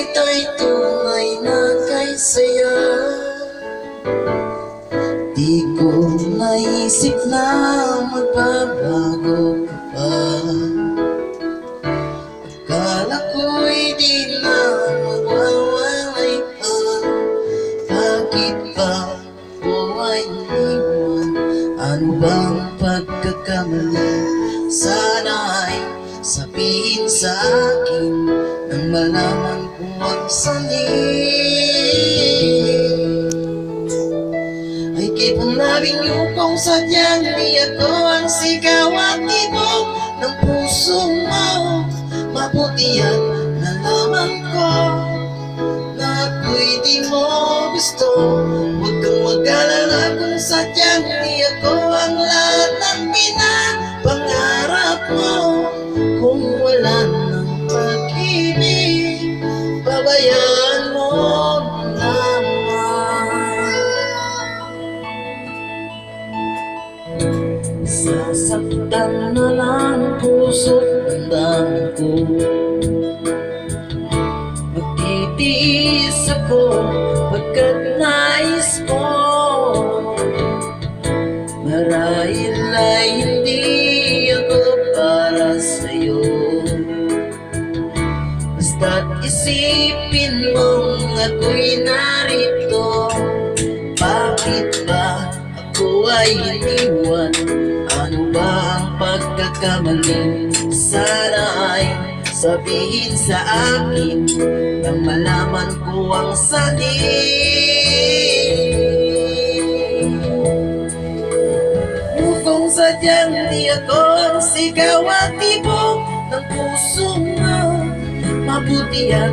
Ika'y tunay na kay saya. Di ko naisip na magbabago ka pa. Akala ko'y di na magwawalay pa. Bakit ba ako ay iniwan? Ano bang pagkakamali? Sana'y sabihin sa akin nang malaman ko ang sanin. Ay kipunabing niyo kung sadyang di ako ang sigaw at tibok ng puso mo. Mabuti at nalaman ko na ako'y di mo gusto. Huwag kang mag-alala kung sadyang di ako ang lahat ng pinapangarap mo. Kung wala ng pag-ibig, babayaan mo naman. Sasaktan na lang puso't damdamin ko. Magtitiis ako pagkat nais mo. Marahil ay hindi ako para sa'yo. Basta't isipin mong ako'y narito. Bakit ba ako ay iniwan? Ano ba ang pagkakamali? Sana ay sabihin sa akin nang malaman ko ang sanin. Kung sadyang di ako ang sigaw at tibok ng puso mo, mabuti at